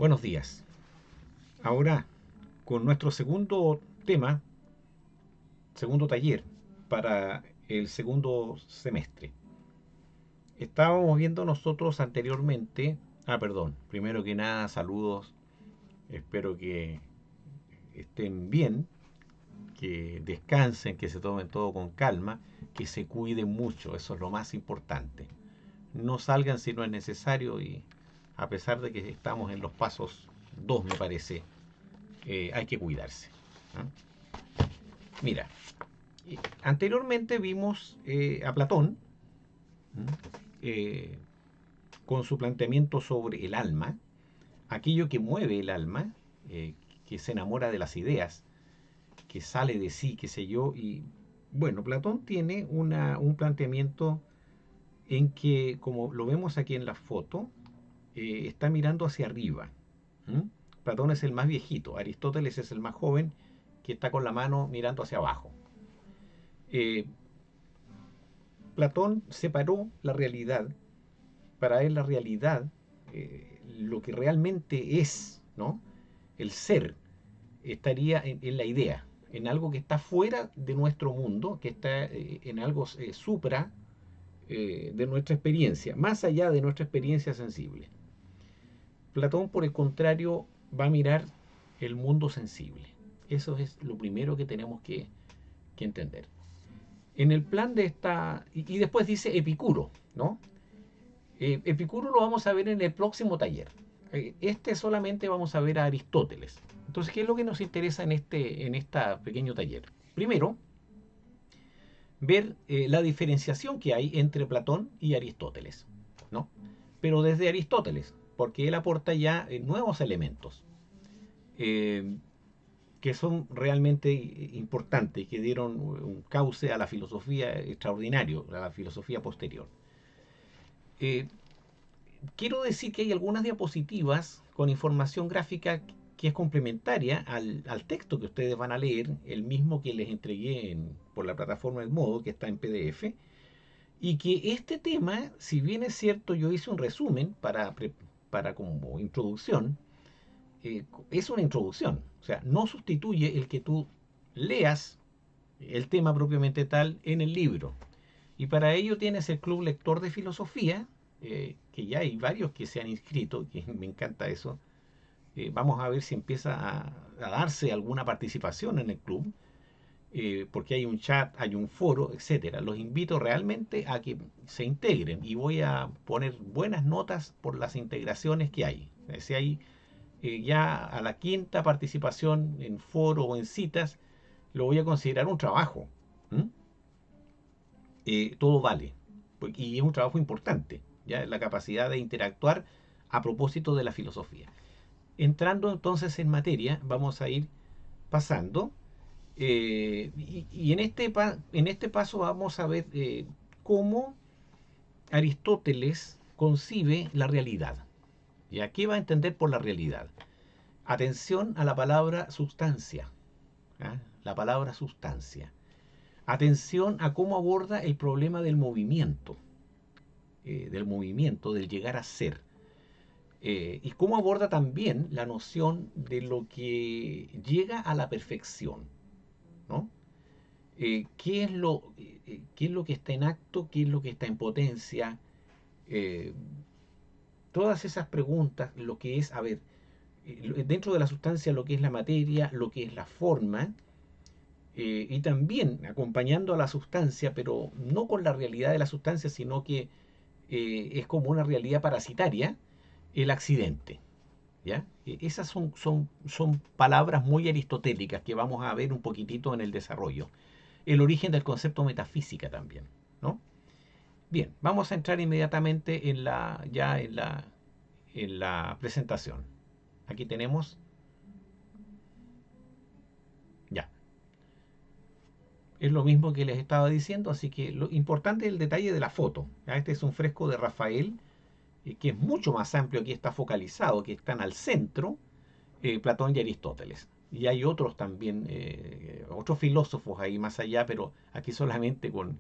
Buenos días. Ahora, con nuestro segundo tema, segundo taller para el segundo semestre. Estábamos viendo nosotros anteriormente, perdón, primero que nada, saludos, espero que estén bien, que descansen, que se tomen todo con calma, que se cuiden mucho, eso es lo más importante. No salgan si no es necesario y a pesar de que estamos en los pasos 2 me parece, hay que cuidarse. ¿Ah? Mira, anteriormente vimos a Platón eh, con su planteamiento sobre el alma, aquello que mueve el alma, que se enamora de las ideas, que sale de sí, qué sé yo. Y bueno, Platón tiene un planteamiento en que, como lo vemos aquí en la foto, está mirando hacia arriba. ¿Mm? Platón es el más viejito, Aristóteles es el más joven, que está con la mano mirando hacia abajo. Eh, Platón separó la realidad, para él la realidad, lo que realmente es, ¿no? El ser, estaría en la idea, en algo que está fuera de nuestro mundo, que está en algo supra de nuestra experiencia, más allá de nuestra experiencia sensible. Platón, por el contrario, va a mirar el mundo sensible. Eso es lo primero que tenemos que entender. En el plan de esta, y después dice Epicuro, ¿no? Epicuro lo vamos a ver en el próximo taller. Este solamente vamos a ver a Aristóteles. Entonces, ¿qué es lo que nos interesa en este pequeño taller? Primero, ver la diferenciación que hay entre Platón y Aristóteles, ¿no? Pero desde Aristóteles, porque él aporta ya nuevos elementos eh, que son realmente importantes, que dieron un cauce a la filosofía extraordinario, a la filosofía posterior. Eh, Quiero decir que hay algunas diapositivas con información gráfica que es complementaria al texto que ustedes van a leer, el mismo que les entregué por la plataforma del Modo, que está en PDF, y que este tema, si bien es cierto, yo hice un resumen para como introducción, es una introducción, o sea, no sustituye el que tú leas el tema propiamente tal en el libro. Y para ello tienes el Club Lector de Filosofía, que ya hay varios que se han inscrito, que me encanta eso. Vamos a ver si empieza a darse alguna participación en el club, porque hay un chat, hay un foro, etcétera. Los invito realmente a que se integren y voy a poner buenas notas por las integraciones que hay. Si hay ya a la quinta participación en foro o en citas, lo voy a considerar un trabajo. ¿Mm? Todo vale. Y es un trabajo importante, ¿ya? La capacidad de interactuar a propósito de la filosofía. Entrando entonces en materia, vamos a ir pasando. Y en este paso vamos a ver cómo Aristóteles concibe la realidad. ¿Ya? ¿Qué va a entender por la realidad? Atención a la palabra sustancia. ¿Ah? La palabra sustancia. Atención a cómo aborda el problema del movimiento, del llegar a ser. Y cómo aborda también la noción de lo que llega a la perfección, ¿no? ¿Qué es lo que está en acto? ¿Qué es lo que está en potencia? Eh, Todas esas preguntas, lo que es, a ver, dentro de la sustancia, lo que es la materia, lo que es la forma, y también acompañando a la sustancia, pero no con la realidad de la sustancia, sino que es como una realidad parasitaria, el accidente. ¿Ya? Esas son palabras muy aristotélicas que vamos a ver un poquitito en el desarrollo. El origen del concepto metafísica también, ¿no? Bien, vamos a entrar inmediatamente en la presentación. Aquí tenemos, ya, es lo mismo que les estaba diciendo, así que lo importante es el detalle de la foto. ¿Ya? Este es un fresco de Rafael, que es mucho más amplio, aquí está focalizado, que están al centro, Platón y Aristóteles. Y hay otros también, otros filósofos ahí más allá, pero aquí solamente con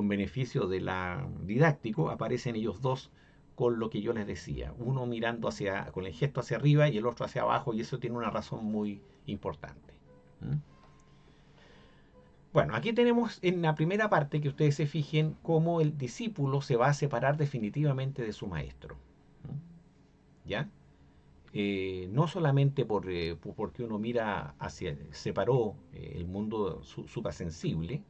beneficio de la didáctico aparecen ellos dos con lo que yo les decía, uno mirando con el gesto hacia arriba y el otro hacia abajo, y eso tiene una razón muy importante. ¿Mm? Bueno, aquí tenemos en la primera parte que ustedes se fijen cómo el discípulo se va a separar definitivamente de su maestro. ¿Mm? ¿Ya? No solamente porque uno mira hacia, separó el mundo suprasensible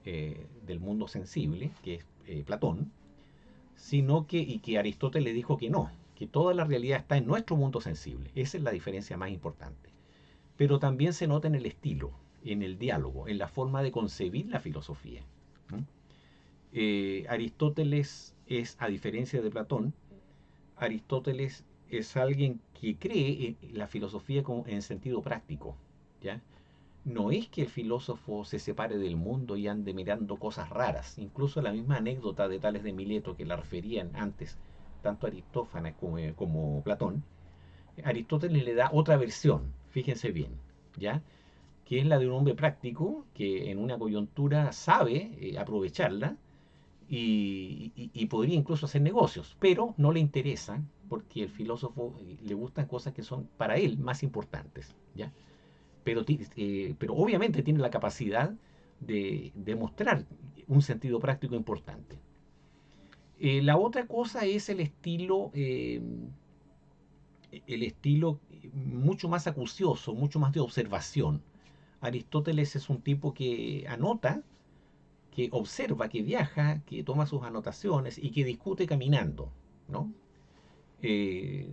del mundo sensible, que es Platón, sino y que Aristóteles le dijo que no, que toda la realidad está en nuestro mundo sensible. Esa es la diferencia más importante. Pero también se nota en el estilo, en el diálogo, en la forma de concebir la filosofía. ¿Mm? Aristóteles es, a diferencia de Platón, Aristóteles es alguien que cree en la filosofía en sentido práctico. ¿Ya? No es que el filósofo se separe del mundo y ande mirando cosas raras. Incluso la misma anécdota de Tales de Mileto, que la referían antes tanto Aristófanes como Platón, Aristóteles le da otra versión, fíjense bien, ¿ya? Que es la de un hombre práctico que en una coyuntura sabe aprovecharla y podría incluso hacer negocios, pero no le interesa porque el filósofo le gustan cosas que son para él más importantes, ¿ya? Pero obviamente tiene la capacidad de demostrar un sentido práctico importante. La otra cosa es el estilo mucho más acucioso, mucho más de observación. Aristóteles es un tipo que anota, que observa, que viaja, que toma sus anotaciones y que discute caminando, ¿no? Eh,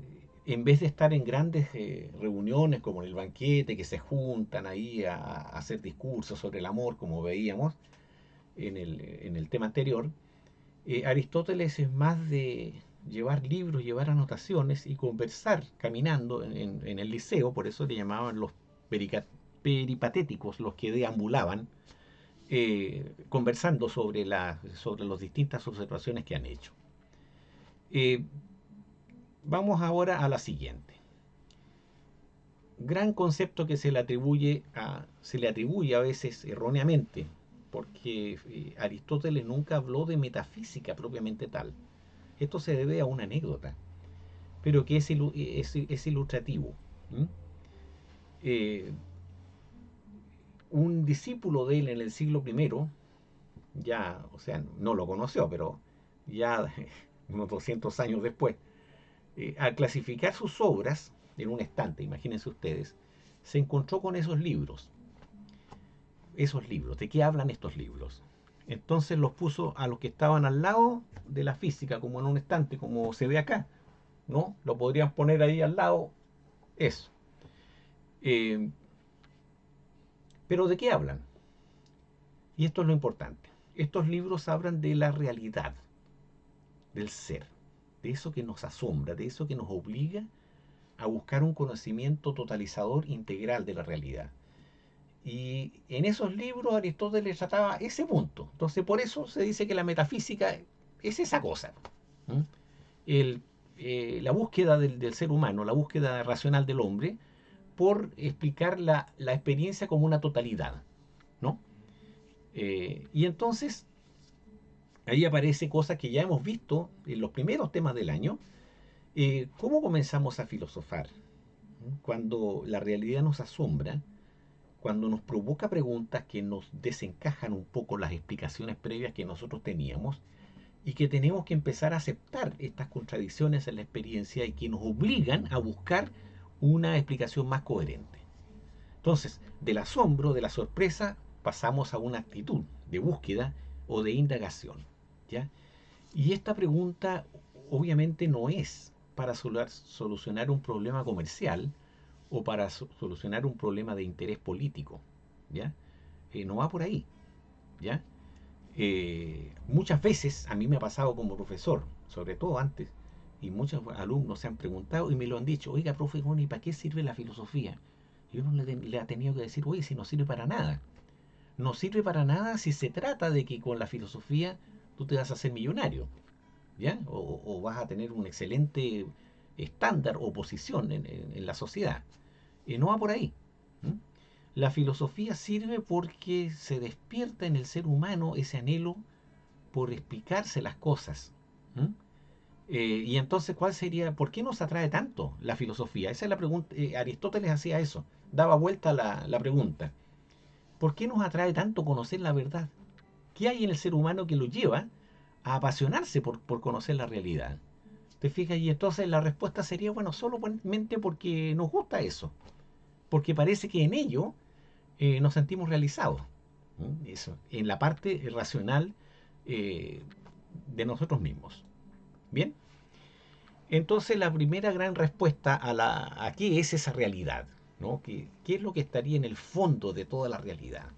en vez de estar en grandes reuniones como en el banquete, que se juntan ahí a hacer discursos sobre el amor, como veíamos en el tema anterior, Aristóteles es más de llevar libros, llevar anotaciones y conversar caminando en el liceo, por eso le llamaban los peripatéticos, los que deambulaban, conversando sobre las distintas observaciones que han hecho. Eh, Vamos ahora a la siguiente. Gran concepto que se le atribuye a veces erróneamente, porque Aristóteles nunca habló de metafísica propiamente tal. Esto se debe a una anécdota, pero que es ilustrativo. ¿Mm? Eh, un discípulo de él en el siglo I, ya, o sea, no lo conoció, pero ya unos 200 años después, al clasificar sus obras en un estante, imagínense ustedes, se encontró con esos libros. Esos libros, ¿de qué hablan estos libros? Entonces los puso a los que estaban al lado de la física, como en un estante, como se ve acá, ¿no? Lo podrían poner ahí al lado, eso. Eh, pero ¿de qué hablan? Y esto es lo importante. Estos libros hablan de la realidad, del ser, de eso que nos asombra, de eso que nos obliga a buscar un conocimiento totalizador integral de la realidad. Y en esos libros Aristóteles trataba ese punto. Entonces por eso se dice que la metafísica es esa cosa. ¿Mm? El, la búsqueda del ser humano, la búsqueda racional del hombre, por explicar la experiencia como una totalidad. ¿No? Y entonces ahí aparece cosas que ya hemos visto en los primeros temas del año. ¿Cómo comenzamos a filosofar? Cuando la realidad nos asombra, cuando nos provoca preguntas que nos desencajan un poco las explicaciones previas que nosotros teníamos y que tenemos que empezar a aceptar estas contradicciones en la experiencia y que nos obligan a buscar una explicación más coherente. Entonces, del asombro, de la sorpresa, pasamos a una actitud de búsqueda o de indagación. ¿Ya? Y esta pregunta obviamente no es para solucionar un problema comercial o para solucionar un problema de interés político. ¿Ya? No va por ahí. ¿Ya? Muchas veces a mí me ha pasado como profesor, sobre todo antes, y muchos alumnos se han preguntado y me lo han dicho: oiga, profe, bueno, ¿y para qué sirve la filosofía? Y uno le ha tenido que decir: oye, si no sirve para nada. No sirve para nada si se trata de que con la filosofía tú te vas a hacer millonario, ¿ya? O vas a tener un excelente estándar o posición en la sociedad. No va por ahí. ¿M? La filosofía sirve porque se despierta en el ser humano ese anhelo por explicarse las cosas. ¿M? Y entonces, ¿cuál sería? ¿Por qué nos atrae tanto la filosofía? Esa es la pregunta. Aristóteles hacía eso, daba vuelta la pregunta. ¿Por qué nos atrae tanto conocer la verdad? ¿Qué hay en el ser humano que lo lleva a apasionarse por conocer la realidad? ¿Te fijas? Y entonces la respuesta sería, bueno, solamente porque nos gusta eso, porque parece que en ello nos sentimos realizados. ¿Mm? Eso, en la parte racional eh, de nosotros mismos. Bien, entonces la primera gran respuesta a qué es esa realidad, ¿no? ¿Qué es lo que estaría en el fondo de toda la realidad?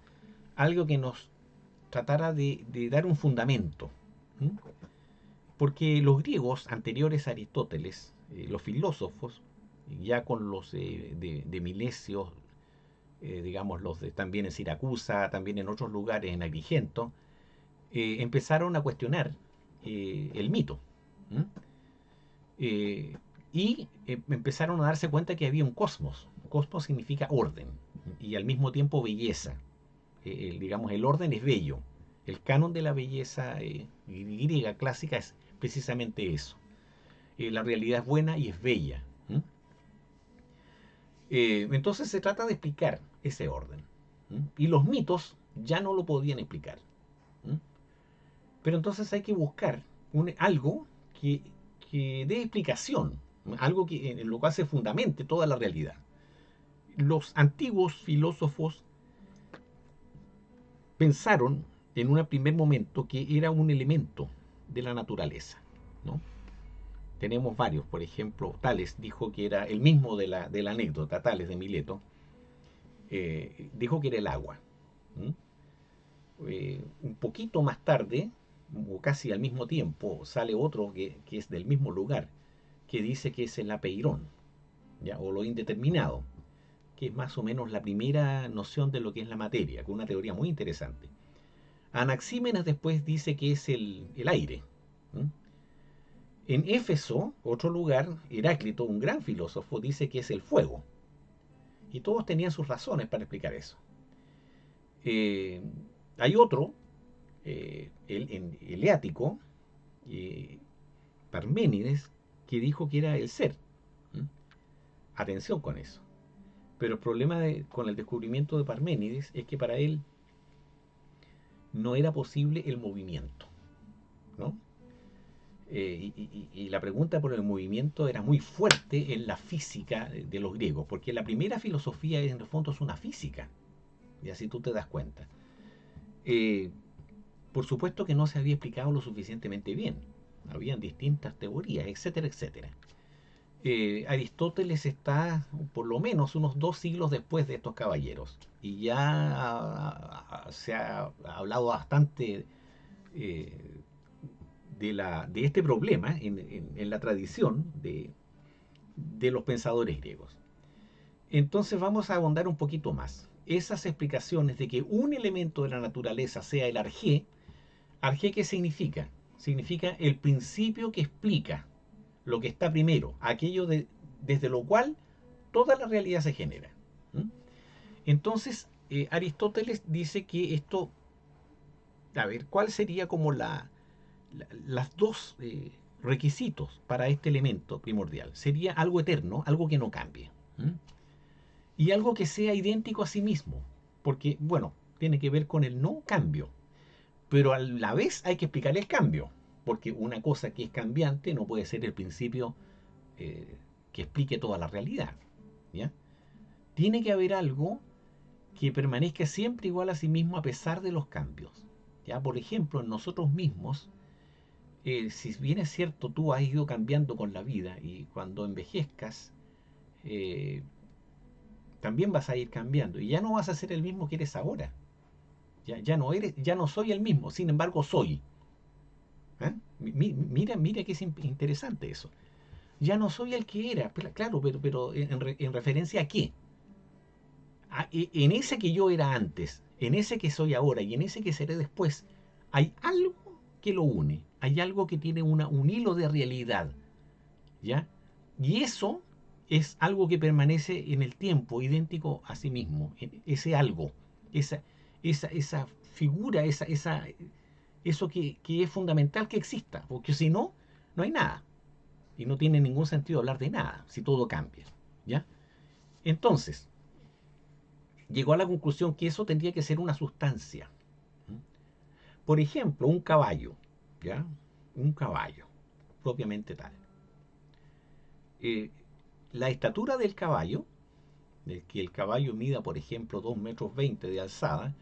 Algo que nos tratara de dar un fundamento. ¿Mm? Porque los griegos anteriores a Aristóteles, los filósofos, ya con los de Milesio, digamos los de también en Siracusa, también en otros lugares, en Agrigento, empezaron a cuestionar el mito. ¿Mm? Eh, y empezaron a darse cuenta que había un cosmos. Cosmos significa orden y al mismo tiempo belleza. Digamos, el orden es bello. El canon de la belleza griega clásica es precisamente eso. La realidad es buena y es bella. ¿Mm? Entonces se trata de explicar ese orden. ¿Mm? Y los mitos ya no lo podían explicar. ¿Mm? Pero entonces hay que buscar algo que, que dé explicación, algo que, en lo cual se fundamente toda la realidad. Los antiguos filósofos pensaron en un primer momento que era un elemento de la naturaleza, ¿no? Tenemos varios, por ejemplo, Tales dijo que era el mismo de la anécdota, Tales de Mileto, dijo que era el agua. ¿Mm? Un poquito más tarde, o casi al mismo tiempo, sale otro que es del mismo lugar, que dice que es el apeirón, ¿ya? O lo indeterminado, que es más o menos la primera noción de lo que es la materia, con una teoría muy interesante. Anaxímenes después dice que es el aire. ¿Mm? En Éfeso, otro lugar, Heráclito, un gran filósofo, dice que es el fuego. Y todos tenían sus razones para explicar eso. Eh, Hay otro, el Eleático, eh, Parménides, que dijo que era el ser. ¿Mm? Atención con eso. Pero el problema con el descubrimiento de Parménides es que para él no era posible el movimiento, ¿no? Y la pregunta por el movimiento era muy fuerte en la física de los griegos, porque la primera filosofía en el fondo es una física, y así tú te das cuenta. Eh, por supuesto que no se había explicado lo suficientemente bien, habían distintas teorías, etcétera, etcétera. Aristóteles está por lo menos unos 2 siglos después de estos caballeros, y ya se ha hablado bastante eh, de este problema en la tradición de los pensadores griegos. Entonces vamos a ahondar un poquito más. Esas explicaciones de que un elemento de la naturaleza sea el arjé, ¿arjé qué significa? Significa el principio que explica lo que está primero, aquello desde lo cual toda la realidad se genera. ¿Mm? Entonces, Aristóteles dice que esto, a ver, ¿cuál sería como las dos requisitos para este elemento primordial? Sería algo eterno, algo que no cambie. ¿Mm? Y algo que sea idéntico a sí mismo. Porque, bueno, tiene que ver con el no cambio. Pero a la vez hay que explicar el cambio. Porque una cosa que es cambiante no puede ser el principio que explique toda la realidad. ¿Ya? Tiene que haber algo que permanezca siempre igual a sí mismo a pesar de los cambios. ¿Ya? Por ejemplo, en nosotros mismos si bien es cierto, tú has ido cambiando con la vida y cuando envejezcas, eh, también vas a ir cambiando y ya no vas a ser el mismo que eres ahora. Ya no eres, ya no soy el mismo, sin embargo soy. ¿Eh? Mira que es interesante eso. Ya no soy el que era, claro, pero en referencia a qué? En ese que yo era antes, en ese que soy ahora y en ese que seré después, hay algo que lo une, hay algo que tiene un hilo de realidad. ¿Ya? Y eso es algo que permanece en el tiempo, idéntico a sí mismo. Ese algo, esa, esa figura, eso que es fundamental que exista, porque si no, no hay nada. Y no tiene ningún sentido hablar de nada si todo cambia. ¿Ya? Entonces, llegó a la conclusión que eso tendría que ser una sustancia. Por ejemplo, un caballo. ¿Ya? Un caballo, propiamente tal. Eh, la estatura del caballo, de que el caballo mida, por ejemplo, 2,20 m de alzada,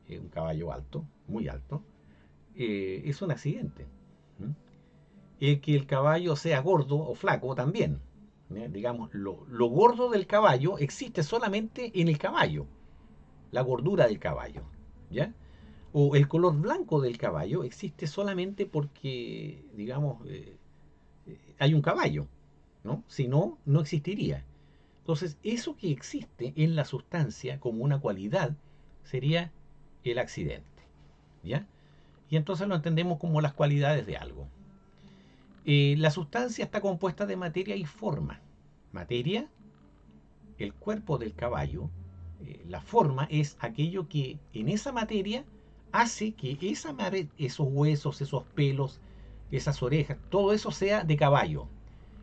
un caballo alto, muy alto, es un accidente. ¿Mm? El que el caballo sea gordo o flaco también. Digamos, lo gordo del caballo existe solamente en el caballo, la gordura del caballo. ¿Ya? O el color blanco del caballo existe solamente porque, digamos, hay un caballo, ¿no? Si no, no existiría. Entonces, eso que existe en la sustancia como una cualidad sería el accidente. ¿Ya? Y entonces lo entendemos como las cualidades de algo. La sustancia está compuesta de materia y forma. Materia, el cuerpo del caballo. La forma es aquello que en esa materia hace que esos huesos, esos pelos, esas orejas, todo eso sea de caballo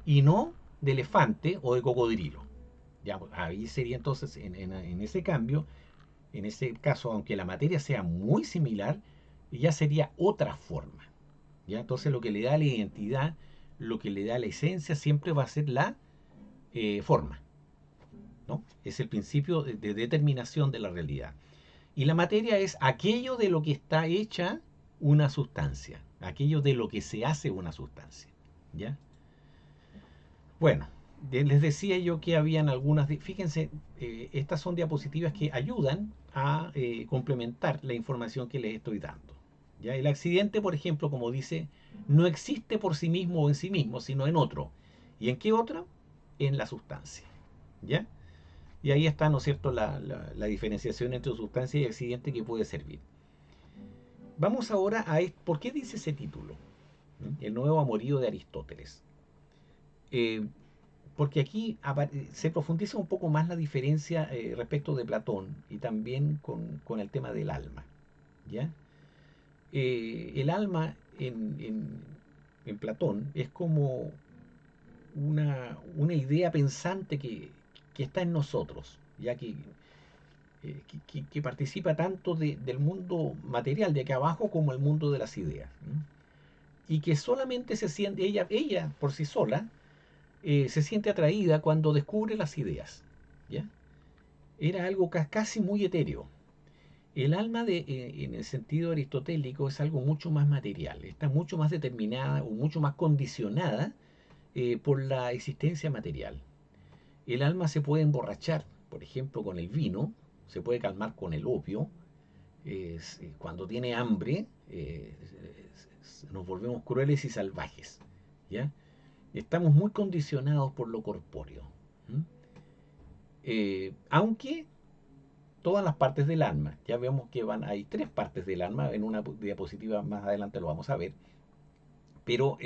y no de elefante o de cocodrilo. Ya, ahí sería entonces, en ese cambio, en ese caso, aunque la materia sea muy similar, ya sería otra forma. ¿Ya? Entonces lo que le da la identidad, lo que le da la esencia, siempre va a ser la forma. ¿No? Es el principio de determinación de la realidad. Y la materia es aquello de lo que está hecha una sustancia, aquello de lo que se hace una sustancia. ¿Ya? Bueno, les decía yo que habían algunas, fíjense, estas son diapositivas que ayudan a complementar la información que les estoy dando. ¿Ya? El accidente, por ejemplo, como dice, no existe por sí mismo o en sí mismo, sino en otro. ¿Y en qué otro? En la sustancia. ¿Ya? Y ahí está, ¿no es cierto?, la diferenciación entre sustancia y accidente que puede servir. Vamos ahora a, ¿por qué dice ese título? El nuevo amorío de Aristóteles. Eh, Porque aquí se profundiza un poco más la diferencia respecto de Platón y también con el tema del alma. ¿Ya? El alma en Platón es como una idea pensante que está en nosotros, ya que participa tanto del mundo material de acá abajo como el mundo de las ideas. ¿No? Y que solamente se siente, ella por sí sola, se siente atraída cuando descubre las ideas. ¿Ya? Era algo casi muy etéreo. El alma en el sentido aristotélico es algo mucho más material, está mucho más determinada o mucho más condicionada por la existencia material. El alma se puede emborrachar, por ejemplo, con el vino, se puede calmar con el opio. Cuando tiene hambre, nos volvemos crueles y salvajes. ¿Ya? Estamos muy condicionados por lo corpóreo. Aunque todas las partes del alma, ya vemos que hay 3 partes del alma, en una diapositiva más adelante lo vamos a ver, pero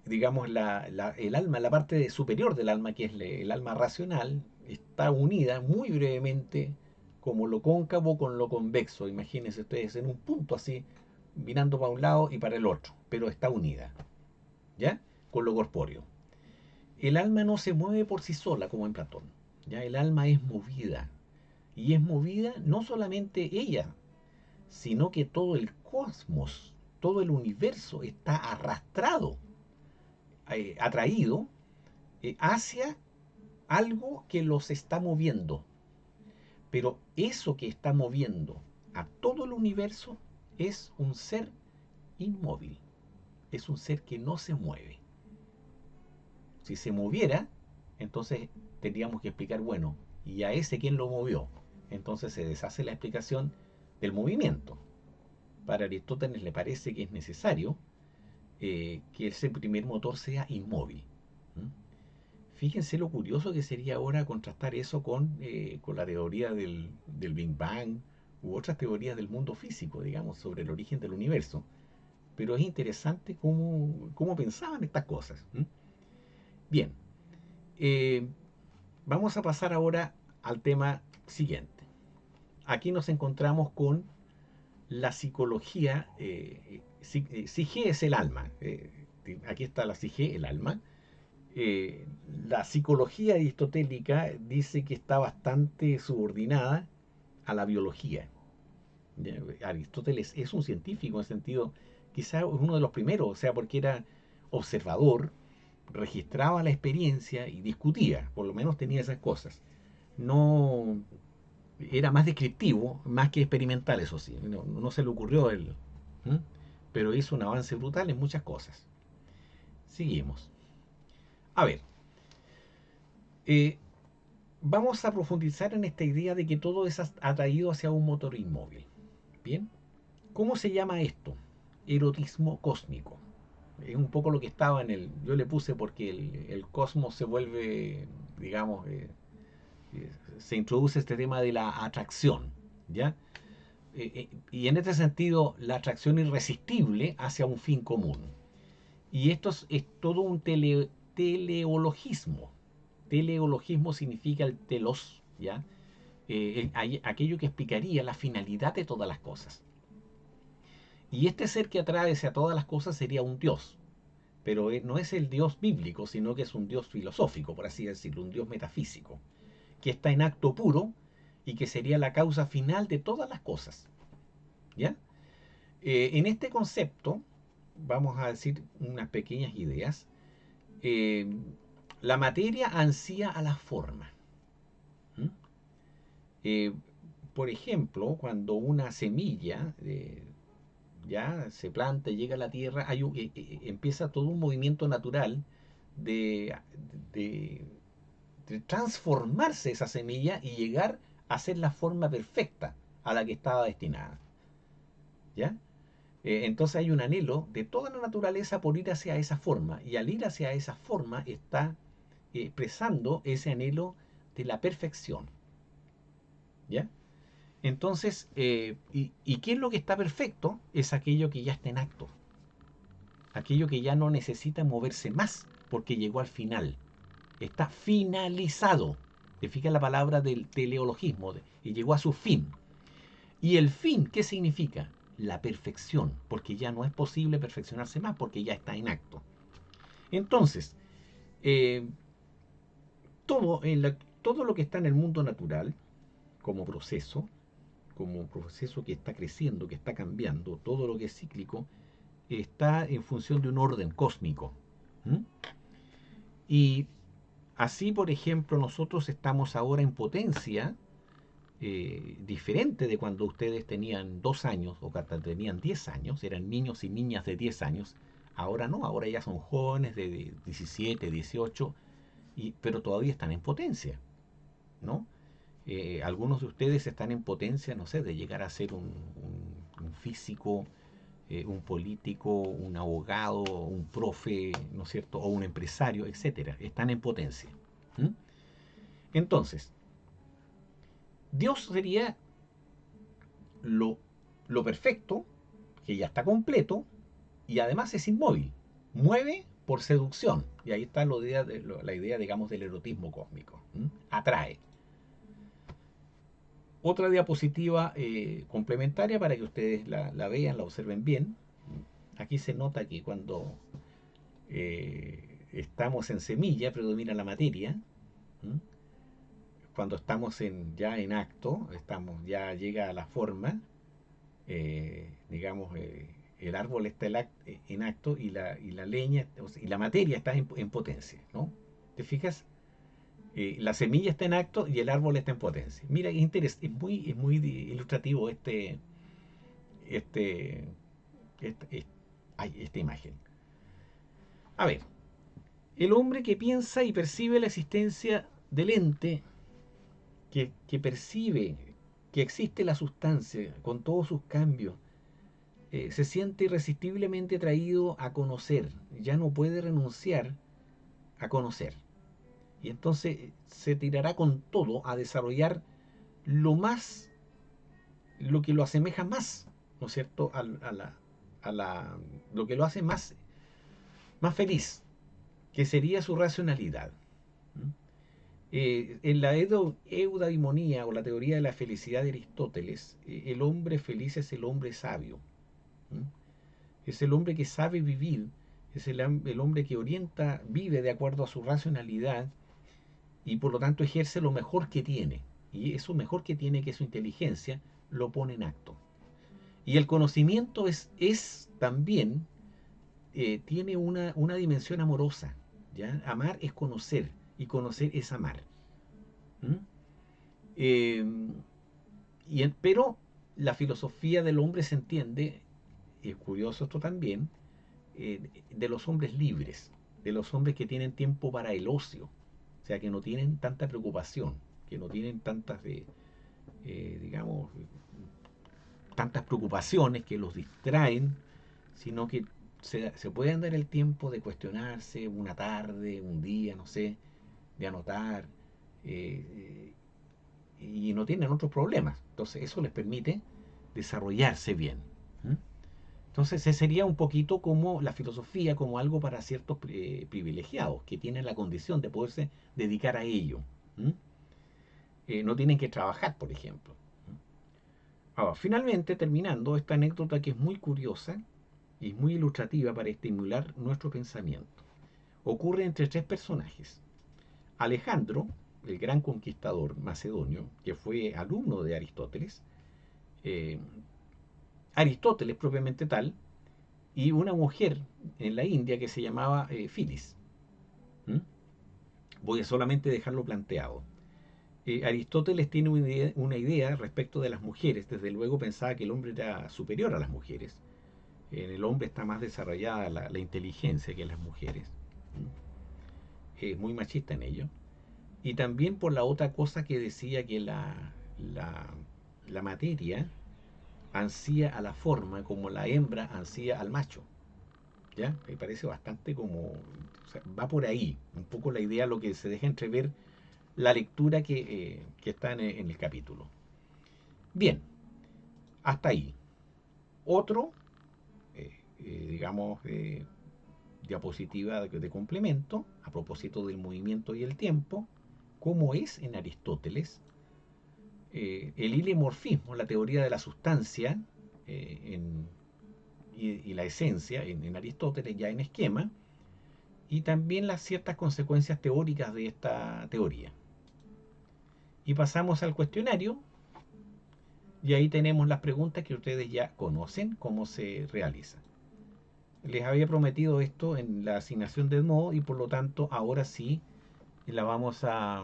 digamos, el alma, la parte superior del alma, que es el alma racional, está unida muy brevemente como lo cóncavo con lo convexo. Imagínense ustedes en un punto así, mirando para un lado y para el otro, pero está unida, ¿ya? Con lo corpóreo. El alma no se mueve por sí sola como en Platón, ¿ya? El alma es movida, y es movida no solamente ella, sino que todo el cosmos, todo el universo está arrastrado, atraído hacia algo que los está moviendo. Pero eso que está moviendo a todo el universo es un ser inmóvil, es un ser que no se mueve. Si se moviera, entonces tendríamos que explicar, bueno, ¿y a ese quién lo movió? Entonces se deshace la explicación del movimiento. Para Aristóteles le parece que es necesario que ese primer motor sea inmóvil. ¿Mm? Fíjense lo curioso que sería ahora contrastar eso con la teoría del Big Bang u otras teorías del mundo físico, digamos, sobre el origen del universo. Pero es interesante cómo pensaban estas cosas. Bien, eh, vamos a pasar ahora al tema siguiente. Aquí nos encontramos con la psicología. Psique es el alma, aquí está la psique, el alma. Eh, la psicología aristotélica dice que está bastante subordinada a la biología. Aristóteles es un científico en el sentido, quizá es uno de los primeros, o sea, porque era observador, registraba la experiencia y discutía, por lo menos tenía esas cosas. No era más descriptivo, más que experimental, eso sí, no se le ocurrió él, ¿m? Pero hizo un avance brutal en muchas cosas. Seguimos. A ver, eh, vamos a profundizar en esta idea de que todo es atraído hacia un motor inmóvil. Bien, ¿cómo se llama esto? Erotismo cósmico. Es un poco lo que estaba en el. Yo le puse porque el cosmos se vuelve, digamos, se introduce este tema de la atracción, ¿ya? Y en este sentido, la atracción irresistible hacia un fin común. Y esto es todo un teleologismo. Teleologismo significa el telos, ¿ya? Aquello que explicaría la finalidad de todas las cosas. Y este ser que atrae hacia todas las cosas sería un dios, pero no es el dios bíblico, sino que es un dios filosófico, por así decirlo, un dios metafísico, que está en acto puro y que sería la causa final de todas las cosas. ¿Ya? En este concepto, vamos a decir unas pequeñas ideas. Eh, la materia ansía a la forma. ¿Mm? Eh, por ejemplo, cuando una semilla ya se planta, llega a la tierra, empieza todo un movimiento natural de, de, de transformarse esa semilla y llegar a ser la forma perfecta a la que estaba destinada. ¿Ya? Entonces hay un anhelo de toda la naturaleza por ir hacia esa forma, y al ir hacia esa forma está expresando ese anhelo de la perfección. ¿Ya? Entonces, ¿y qué es lo que está perfecto? Es aquello que ya está en acto, aquello que ya no necesita moverse más, porque llegó al final, está finalizado. Te fijas la palabra del teleologismo, y llegó a su fin. ¿Y el fin qué significa? La perfección, porque ya no es posible perfeccionarse más, porque ya está en acto. Entonces, eh, todo lo que está en el mundo natural, como proceso que está creciendo, que está cambiando, todo lo que es cíclico, está en función de un orden cósmico. ¿Mm? Y así, por ejemplo, nosotros estamos ahora en potencia diferente de cuando ustedes tenían 2 años o cuando tenían 10 años, eran niños y niñas de 10 años. Ahora no, ahora ya son jóvenes de 17, 18, pero todavía están en potencia, ¿no? Algunos de ustedes están en potencia, no sé, de llegar a ser un físico, un político, un abogado, un profe, ¿no es cierto? O un empresario, etcétera. Están en potencia. ¿Mm? Entonces, Dios sería lo, lo perfecto, que ya está completo, y además es inmóvil. Mueve por seducción. Y ahí está la idea, digamos, del erotismo cósmico. ¿Mm? Atrae. Otra diapositiva complementaria para que ustedes la vean, la observen bien. Aquí se nota que cuando estamos en semilla predomina la materia. ¿Mm? Cuando estamos ya en acto, ya llega a la forma, digamos, el árbol está en acto y la leña, o sea, y la materia está en potencia, ¿no? ¿Te fijas? La semilla está en acto y el árbol está en potencia. Mira, es muy ilustrativo este, este, esta imagen. A ver, el hombre que piensa y percibe la existencia del ente, que percibe que existe la sustancia con todos sus cambios, se siente irresistiblemente atraído a conocer, ya no puede renunciar a conocer. Y entonces se tirará con todo a desarrollar lo que lo asemeja más, ¿no es cierto?, a lo que lo hace más feliz, que sería su racionalidad. ¿Mm? En la eudaimonía o la teoría de la felicidad de Aristóteles, el hombre feliz es el hombre sabio. ¿Mm? Es el hombre que sabe vivir, es el hombre que orienta, vive de acuerdo a su racionalidad y por lo tanto ejerce lo mejor que tiene. Y eso mejor que tiene, que es su inteligencia, lo pone en acto. Y el conocimiento es también, tiene una dimensión amorosa. ¿Ya? Amar es conocer y conocer es amar. ¿Mm? Eh, pero la filosofía del hombre se entiende, y es curioso esto también, de los hombres libres, de los hombres que tienen tiempo para el ocio, o sea, que no tienen tanta preocupación, que no tienen tantas, digamos, tantas preocupaciones que los distraen, sino que se pueden dar el tiempo de cuestionarse una tarde, un día, no sé, de anotar, eh, y no tienen otros problemas. Entonces eso les permite desarrollarse bien. ¿Mm? Entonces ese sería un poquito como la filosofía, como algo para ciertos privilegiados que tienen la condición de poderse dedicar a ello. ¿Mm? No tienen que trabajar, por ejemplo. Ahora, finalmente, terminando, esta anécdota que es muy curiosa y muy ilustrativa para estimular nuestro pensamiento. Ocurre entre tres personajes. Alejandro, el gran conquistador macedonio, que fue alumno de Aristóteles, eh, Aristóteles propiamente tal, y una mujer en la India que se llamaba Filis. ¿Mm? Voy a solamente dejarlo planteado. Aristóteles tiene una idea respecto de las mujeres. Desde luego pensaba que el hombre era superior a las mujeres. En el hombre está más desarrollada la inteligencia que en las mujeres. Es muy machista en ello. Y también por la otra cosa que decía que la, la materia ansía a la forma como la hembra ansía al macho. ¿Ya? Me parece bastante como, o sea, va por ahí, un poco la idea, lo que se deja entrever la lectura que está en el capítulo. Bien, hasta ahí. Otro, digamos, diapositiva de complemento, a propósito del movimiento y el tiempo, como es en Aristóteles, el ilemorfismo, la teoría de la sustancia y la esencia en Aristóteles ya en esquema, y también las ciertas consecuencias teóricas de esta teoría. Y pasamos al cuestionario, y ahí tenemos las preguntas que ustedes ya conocen cómo se realizan. Les había prometido esto en la asignación de modo y por lo tanto ahora sí la vamos a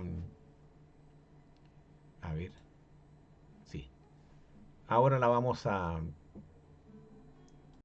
ver, sí, ahora la vamos